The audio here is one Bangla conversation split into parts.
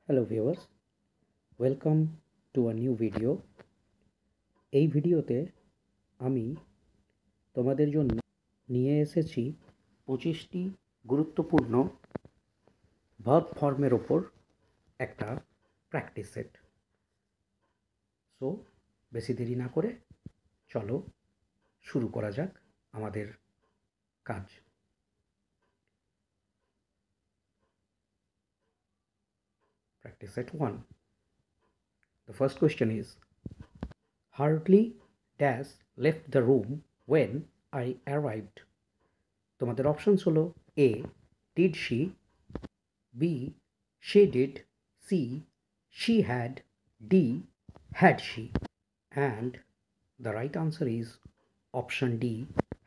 Hello viewers, welcome to a new video. এই ভিডিওতে আমি তোমাদের জন্য নিয়ে এসেছি 25টি গুরুত্বপূর্ণ ভার্ব ফর্মের ওপর একটা প্র্যাকটিস সেট। সো বেশি দেরি না করে চলো শুরু করা যাক আমাদের কাজ। Practice set 1. The first question is, hardly dash left the room when I arrived. তোমাদের অপশনস হলো A did she, B she did, C she had, D had she, and the right answer is option D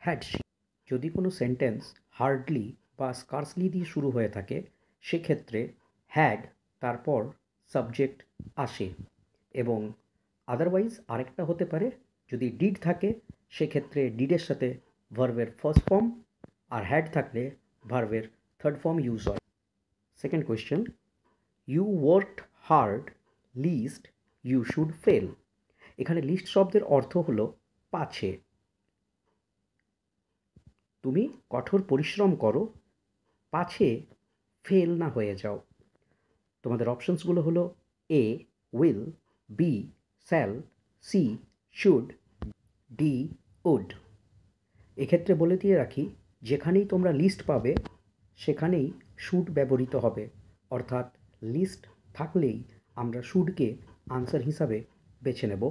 had she. যদি কোনো সেন্টেন্স হার্ডলি বা স্কার্সলি দিয়ে শুরু হয়ে থাকে সেক্ষেত্রে হ্যাড তারপর সাবজেক্ট আসে, এবং আদারওয়াইজ আরেকটা হতে পারে যদি ডিড থাকে সেক্ষেত্রে ডিডের সাথে ভার্বের ফার্স্ট ফর্ম, আর হ্যাড থাকলে ভার্বের থার্ড ফর্ম ইউজ হয়। Second question, you worked hard lest you should fail. এখানে লিস্ট শব্দের অর্থ হলো পাছে। তুমি কঠোর পরিশ্রম করো পাছে ফেল না হয়ে যাও। তোমাদের অপশনসগুলো হলো A will, B shall, C should, D would. এক্ষেত্রে বলে দিয়ে রাখি, যেখানেই তোমরা লিস্ট পাবে সেখানেই শুড ব্যবহৃত হবে, অর্থাৎ লিস্ট থাকলেই আমরা শুডকে আনসার হিসাবে বেছে নেব।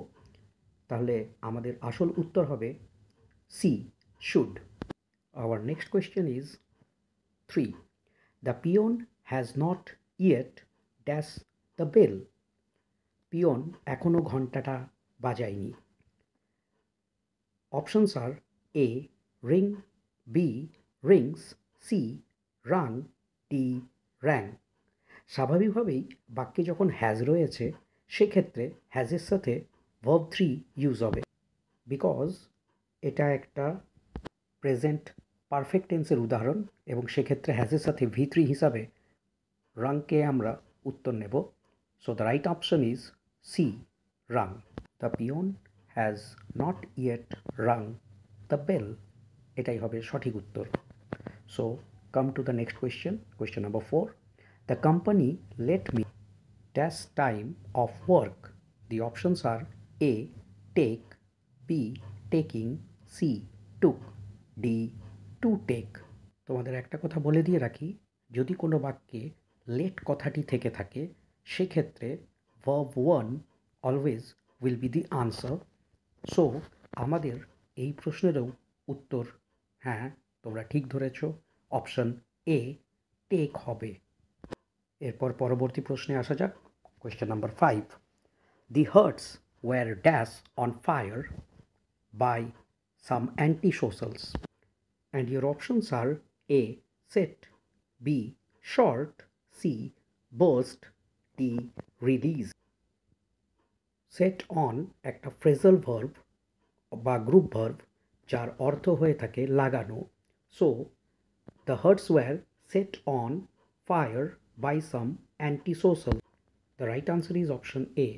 তাহলে আমাদের আসল উত্তর হবে C should. Our next question is 3. The peon has not yet dash the bell. Peon এখনও ঘন্টাটা বাজায়নি। Options are A ring, B rings, C rung, D rang. স্বাভাবিকভাবেই বাক্যে যখন হ্যাজ রয়েছে সেক্ষেত্রে হ্যাজের সাথে ভার্ব 3 ইউজ হবে, বিকজ এটা একটা প্রেজেন্ট পারফেক্ট টেন্সের উদাহরণ, এবং সেক্ষেত্রে হ্যাজের সাথে V3 হিসাবে রাংকে আমরা উত্তর নেব। So the right option is C rung. The peon has not yet rung the bell, এটাই হবে সঠিক উত্তর। So come to the next question, question number 4. The company let me dash time of work. The options are A take, B taking, C took, D to take. তোমাদের একটা কথা বলে দিয়ে রাখি, যদি কোনো বাক্যে লেট কথাটি থেকে থাকে সেক্ষেত্রে verb 1 always will be the answer. So আমাদের এই প্রশ্নেরও উত্তর, হ্যাঁ তোমরা ঠিক ধরেছ, অপশন এ টেক হবে। এরপর পরবর্তী প্রশ্নে আসা যাক। Question number 5. The huts were dash on fire by some anti-socials, and your options are A set, B short, C burst, D release. Set on একটা ফ্রেজাল ভার্ব বা গ্রুপ ভার্ব যার অর্থ হয়ে থাকে লাগানো। So the huts were set on fire by some anti social. The right answer is option A.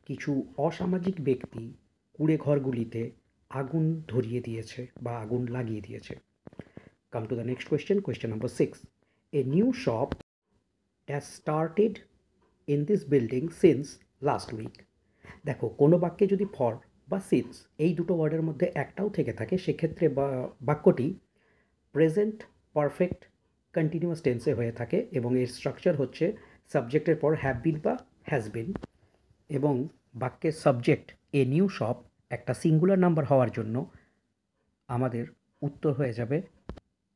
কিছু অসামাজিক ব্যক্তি কুঁড়ে ঘরগুলিতে আগুন ধরিয়ে দিয়েছে বা আগুন লাগিয়ে দিয়েছে। Come to the next question, question number 6. A new shop has started in this building since last week. দেখো কোনো বাক্যে যদি ফর বা সিন্স এই দুটো ওয়ার্ডের মধ্যে একটাও থেকে থাকে সেক্ষেত্রে বাক্যটি প্রেজেন্ট পারফেক্ট কন্টিনিউয়াস টেন্সে হয়ে থাকে, এবং এর স্ট্রাকচার হচ্ছে সাবজেক্টের পর হ্যাভ বিন বা হ্যাজ বিন, এবং বাক্যের সাবজেক্ট এ নিউ শপ একটা সিঙ্গুলার নাম্বার হওয়ার জন্য আমাদের উত্তর হয়ে যাবে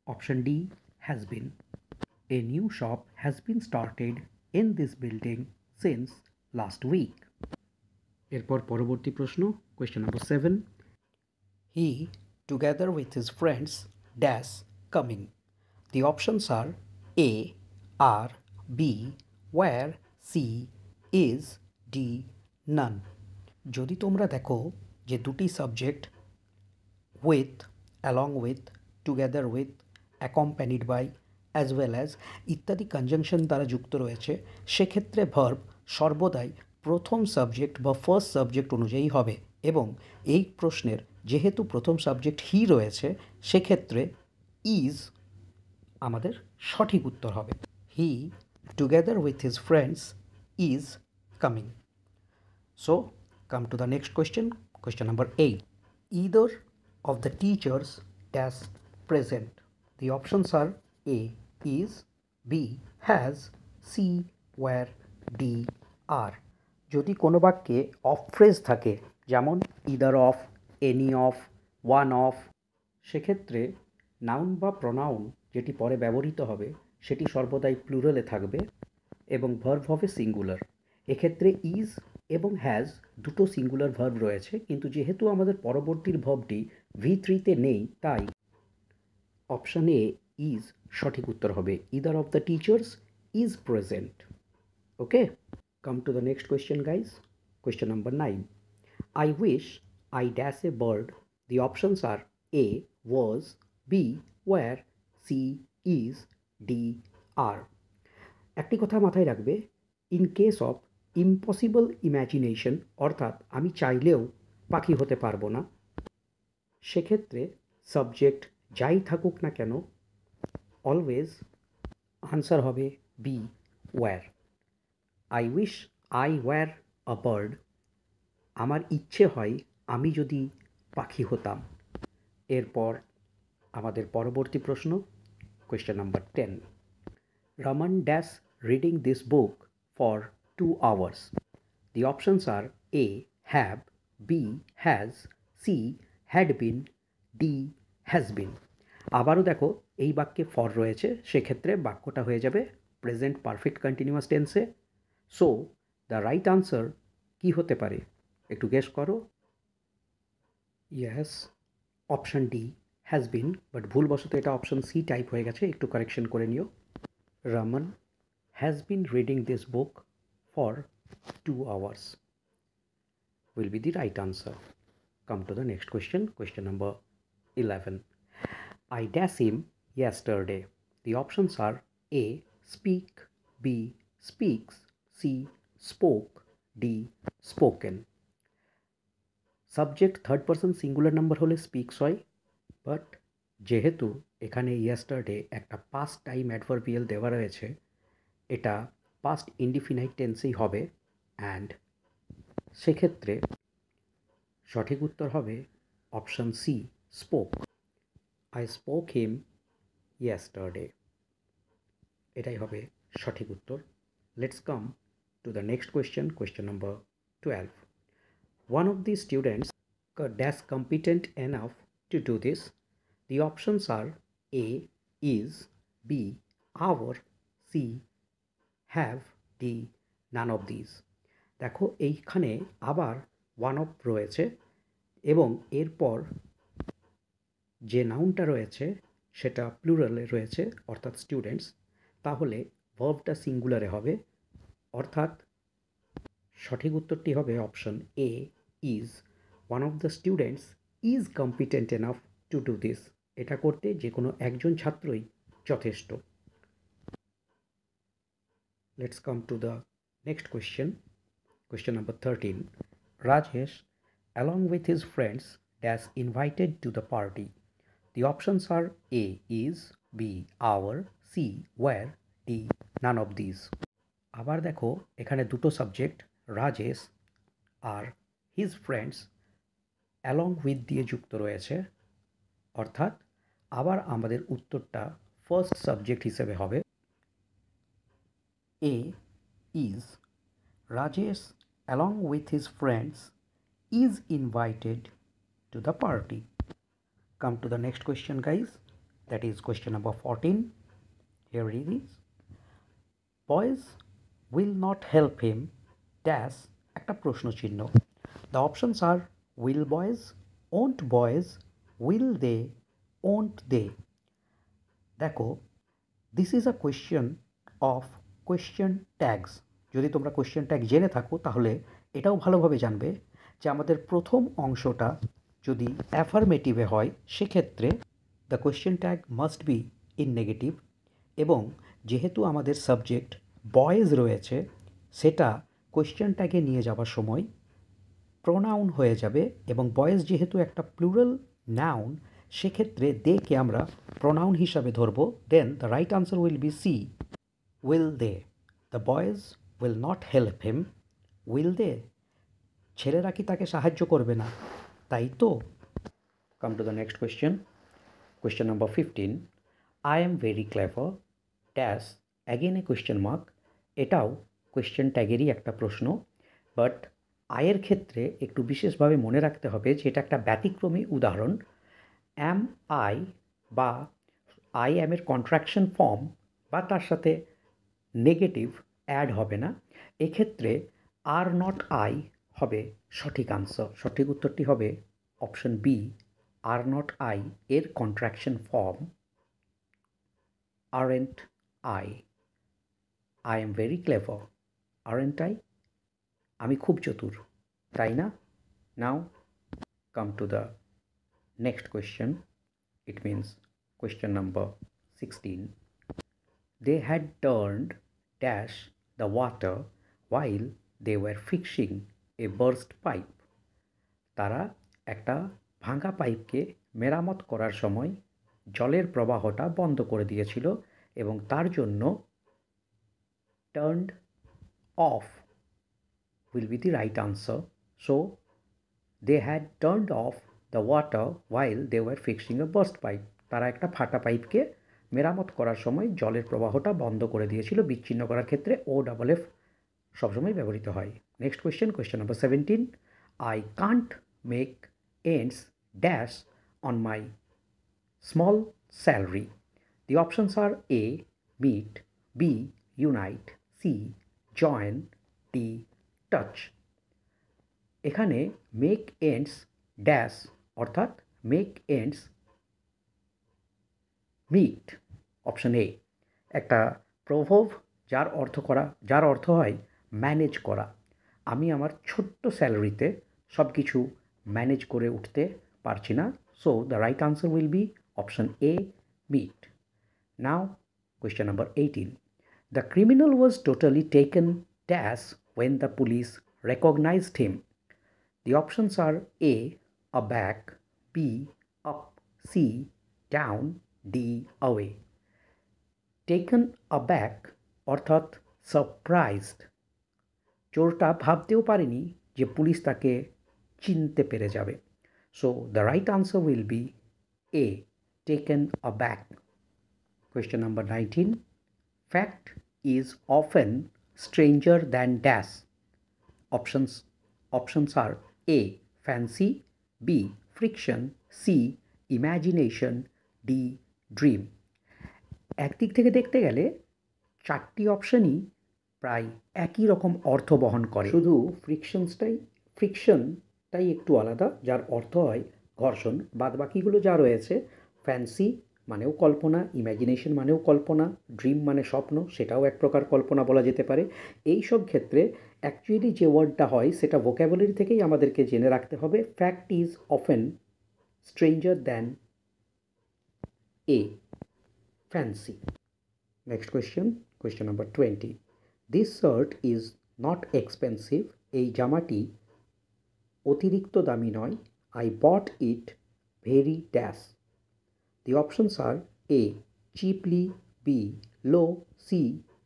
option D has bin. A new shop has been started in this building since last week. এরপর পরবর্তী প্রশ্ন, question number 7. He together with his friends dash coming. The options are A are, B where, C is, D none. যদি তোমরা দেখো যে দুটি subject with, along with, together with, accompanied by as well as ইত্যাদি কনজাংশন দ্বারা যুক্ত রয়েছে, সেক্ষেত্রে ভার্ব সর্বদাই প্রথম সাবজেক্ট বা ফার্স্ট সাবজেক্ট অনুযায়ী হবে। এবং এই প্রশ্নের যেহেতু প্রথম সাবজেক্ট হি রয়েছে, সেক্ষেত্রে ইজ আমাদের সঠিক উত্তর হবে। He together with his friends is coming. So, come to the next question, question number 8. Either of the teachers dash present. The options are A is, B has, C were, D are. যদি কোনো বাক্যে অফ ফ্রেজ থাকে, যেমন either of, any of, one of, সেক্ষেত্রে নাউন বা প্রনাউন যেটি পরে ব্যবহৃত হবে সেটি সর্বদাই প্লুরালে থাকবে এবং ভার্ব হবে সিঙ্গুলার। এক্ষেত্রে ইজ এবং হ্যাজ দুটো সিঙ্গুলার ভার্ব রয়েছে, কিন্তু যেহেতু আমাদের পরবর্তীর ভার্বটি V3-তে নেই, তাই অপশান এ ইজ সঠিক উত্তর হবে। Either of the teachers is present. Okay, come to the next question guys. Question number 9. I wish I dash a bird. The options are A was, B were, C is, D are. একটি কথা মাথায় রাখবে, in case of impossible imagination, অর্থাৎ আমি চাইলেও পাখি হতে পারবো না, সেক্ষেত্রে সাবজেক্ট যাই থাকুক না কেন, অলওয়েজ আনসার হবে B were. I wish I were a bird. আমার ইচ্ছে হয় আমি যদি পাখি হতাম। এরপর আমাদের পরবর্তী প্রশ্ন, question number 10. Raman dash reading this book for 2 hours. The options are A have, B has, C had been, D has been. আবারও দেখো এই বাক্যে ফর রয়েছে, সেক্ষেত্রে বাক্যটা হয়ে যাবে প্রেজেন্ট পারফেক্ট কন্টিনিউয়াস টেন্সে। সো দ্য রাইট আনসার কী হতে পারে একটু গেস করো। Yes, option D has been, but ভুলবশত এটা অপশান সি টাইপ হয়ে গেছে, একটু কারেকশন করে নিও। Raman has been reading this book for 2 hours will be the right answer. Come to the next question, question number 11. I dash him yesterday. The options are A speak, B speaks, C spoke, D spoken. Subject third person singular number হলে স্পিক্স হয়, বাট যেহেতু এখানে ইয়েস্টারডে একটা পাস্ট টাইম অ্যাডভার্বিয়াল দেওয়া রয়েছে, এটা পাস্ট ইনডিফিনাইট টেন্সেই হবে, অ্যান্ড সেক্ষেত্রে সঠিক উত্তর হবে option C spoke. I spoke him yesterday, এটাই হবে সঠিক উত্তর। Let's come to the next question, question number 12. One of the students dash competent enough to do this. The options are A is, B our, C have, D none of these. দেখো এইখানে আবার ওয়ান অফ রয়েছে এবং এরপর যে নাউনটা রয়েছে সেটা প্লুরালে রয়েছে, অর্থাৎ স্টুডেন্টস, তাহলে ভার্বটা সিঙ্গুলারে হবে, অর্থাৎ সঠিক উত্তরটি হবে option A is. One of the students is competent enough to do this. এটা করতে যে কোনো একজন ছাত্রই যথেষ্ট। Let's come to the next question, question number 13. Rajesh along with his friends dash invited to the party. The options are A is, B our, C were, D none of these. আবার দেখো এখানে দুটো সাবজেক্ট রাজেশ আর হিজ ফ্রেন্ডস অ্যালং উইথ দিয়ে যুক্ত রয়েছে, অর্থাৎ আবার আমাদের উত্তরটা ফার্স্ট সাবজেক্ট হিসেবে হবে এ is. Rajesh along with his friends is invited to the party. Come to the next question guys, that is question number 14. Here it is, boys will not help him dash একটা প্রশ্ন চিহ্ন। The options are will boys, won't boys, will they, won't they. দেখো this is a question of question tags. যদি তোমরা কোয়েশ্চেন ট্যাগ জেনে থাকো তাহলে এটাও ভালোভাবে জানবে যে আমাদের প্রথম অংশটা যদি অ্যাফার্মেটিভে হয় সেক্ষেত্রে the question tag must be in negative, এবং যেহেতু আমাদের সাবজেক্ট বয়েজ রয়েছে, সেটা কোয়েশ্চেন ট্যাগে নিয়ে যাওয়ার সময় প্রোনাউন হয়ে যাবে, এবং বয়েজ যেহেতু একটা প্লুরাল নাউন, সেক্ষেত্রে দেকে আমরা প্রোনাউন হিসাবে ধরবো। Then the right answer will be C, will they. The boys will not help him. Will they? ছেলেরা কি তাকে সাহায্য করবে না, তাই তো? Come to the next question. Question number 15, I am very clever dash, again a question mark. এটাও কোয়েশ্চেন ট্যাগেরই একটা প্রশ্ন, বাট আয়ের ক্ষেত্রে একটু বিশেষভাবে মনে রাখতে হবে যে এটা একটা ব্যতিক্রমী উদাহরণ। অ্যাম আই বা আই অ্যামের কন্ট্রাকশন ফর্ম বা তার সাথে নেগেটিভ অ্যাড হবে না। এক্ষেত্রে আর নট আই হবে সঠিক আনসার। সঠিক উত্তরটি হবে option B, are not I এর contraction form aren't I. I am very clever, aren't I? আমি খুব চতুর, তাই না? Now come to the next question. It means question number 16. They had turned dash the water while they were fixing a burst pipe. তারা একটা ভাঙা পাইপকে মেরামত করার সময় জলের প্রবাহটা বন্ধ করে দিয়েছিল, এবং তার জন্য turned off will be the right answer. So they had turned off the water while they were fixing a burst pipe. তারা একটা ফাটা পাইপকে মেরামত করার সময় জলের প্রবাহটা বন্ধ করে দিয়েছিল। বিচ্ছিন্ন করার ক্ষেত্রে ও ডাবল এফ সবসময় ব্যবহৃত হয়। Next question, question number 17, I can't make ends dash on my small salary. The options are A meet, B unite, C join, D touch. এখানে মেক এন্ডস ড্যাশ অর্থাৎ make ends meet, option A একটা প্রভাব যার অর্থ হয় ম্যানেজ করা। আমি আমার ছোট্ট স্যালারিতে সব কিছু ম্যানেজ করে উঠতে পারছি না। So the right answer will be option A, meet. Now question number 18, the criminal was totally taken dash when the police recognized him. The options are A, aback, B, up, C, down, D, away. Taken aback অর্থাৎ সারপ্রাইজড। চোরটা ভাবতেও পারেনি যে পুলিশ তাকে চিনতে পেরে যাবে। So the right answer will B A, taken aback. Question number 19, fact is often stranger than dash. Options are A, fancy, B, friction, C, imagination, D, dream. একদিক থেকে দেখতে গেলে চারটি অপশনই প্রায় একই রকম অর্থ বহন করে, শুধু ফ্রিকশনটাই একটু আলাদা, যার অর্থ হয় ঘর্ষণ। বাদবাকিগুলো যা রয়েছে, ফ্যান্সি মানেও কল্পনা, ইম্যাজিনেশন মানেও কল্পনা, ড্রিম মানে স্বপ্ন, সেটাও এক প্রকার কল্পনা বলা যেতে পারে। এই সব ক্ষেত্রে অ্যাকচুয়ালি যে ওয়ার্ডটা হয় সেটা ভোক্যাবুলারি থেকেই আমাদেরকে জেনে রাখতে হবে। Fact is often stranger than a, fancy. Next question, question number 20. This shirt is not expensive. এই জামাটি অতিরিক্ত দামি নয়। I bought it very dash. The options are A, cheaply, B, low, C,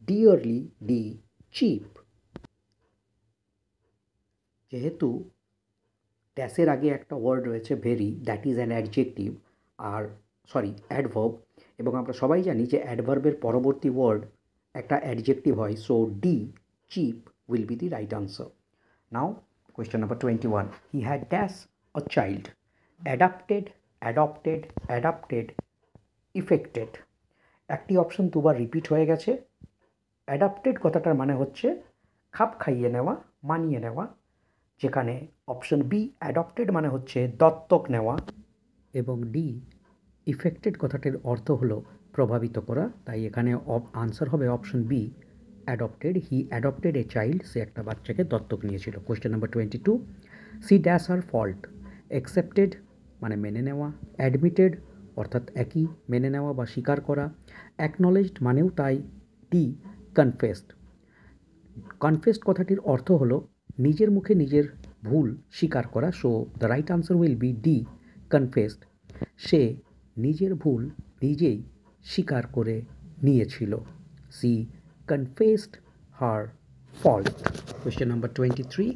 dearly, D, cheap. যেহেতু ড্যাশের আগে একটা ওয়ার্ড রয়েছে very, that is an adjective, adverb, এবং আমরা সবাই জানি যে অ্যাডভার্বের পরবর্তী ওয়ার্ড একটা অ্যাডজেক্টিভ হয়। So D, cheap, will be the right answer. Now question number 21, he had dash a child, adapted, affected. একটি অপশন দুবার রিপিট হয়ে গেছে। অ্যাডাপ্টেড কথাটার মানে হচ্ছে খাপ খাইয়ে নেওয়া, মানিয়ে নেওয়া, যেখানে অপশন বি অ্যাডপ্টেড মানে হচ্ছে দত্তক নেওয়া, এবং ডি ইফেক্টেড কথাটির অর্থ হলো প্রভাবিত করা। তাই এখানে আনসার হবে option B, adopted. He adopted a child, সে একটা বাচ্চাকে দত্তক নিয়েছিল। Question number 22, she dash her fault, accepted মানে মেনে নেওয়া, অ্যাডমিটেড অর্থাৎ একই, মেনে নেওয়া বা স্বীকার করা। অ্যাকনলেজড মানেও তাই, ডি কনফেসড। কনফেসড কথাটির অর্থ হলো নিজের মুখে নিজের ভুল স্বীকার করা। So the right answer will be D confessed. সে নিজের ভুল নিজেই স্বীকার করে নিয়েছিল। She confessed her fault. Question number 23.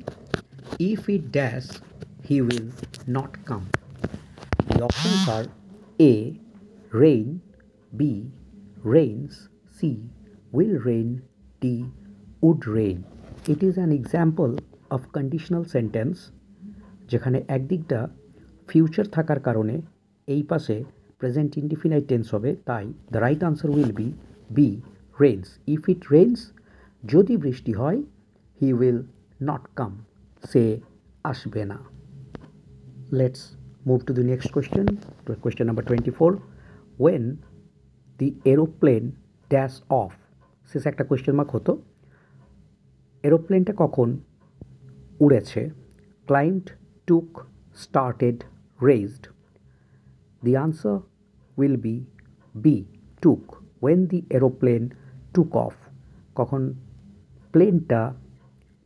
If he dash, he will not come. The options are A. Rain, B. Rains, C. Will rain, D. Would rain. It is an example of conditional sentence যেখানে একদিকটা ফিউচার থাকার কারণে এই পাশে প্রেজেন্ট ইনডিফিনাইট টেন্স হবে, তাই the right answer will be B rains. If it rains, যদি বৃষ্টি হয়, হি উইল নট কাম, সে আসবে না। Let's move to the next question, question number 24. When the aeroplane dash off, শেষে একটা কোয়েশ্চেন মার্ক হতো, এরোপ্লেনটা কখন উড়েছে? Climbed, took, started, raised. The answer will be B. Took. When the aeroplane took off. কখন প্লেনটা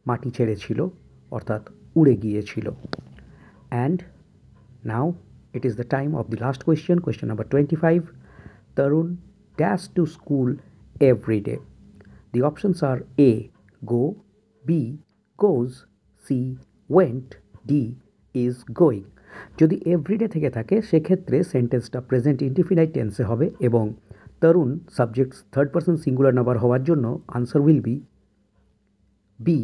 মাটি ছেড়েছিল, অর্থাৎ উড়ে গিয়েছিল। And now it is the time of the last question, question number 25. Tarun dash to school every day. The options are A. Go, B. Goes, C. Went, D. Is going. যদি এভরিডে থেকে থাকে সেক্ষেত্রে সেন্টেন্সটা প্রেজেন্ট ইনডিফিনাইট টেন্সে হবে এবং Tarun subject third person singular number হওয়ার জন্য answer will be B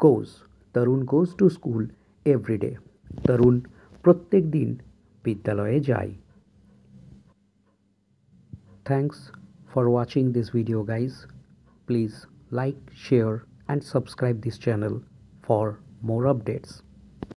goes. Tarun goes to school every day. Tarun প্রত্যেক দিন বিদ্যালয়ে যায়। Thanks for watching this video guys. Please like, share and subscribe this channel for more updates.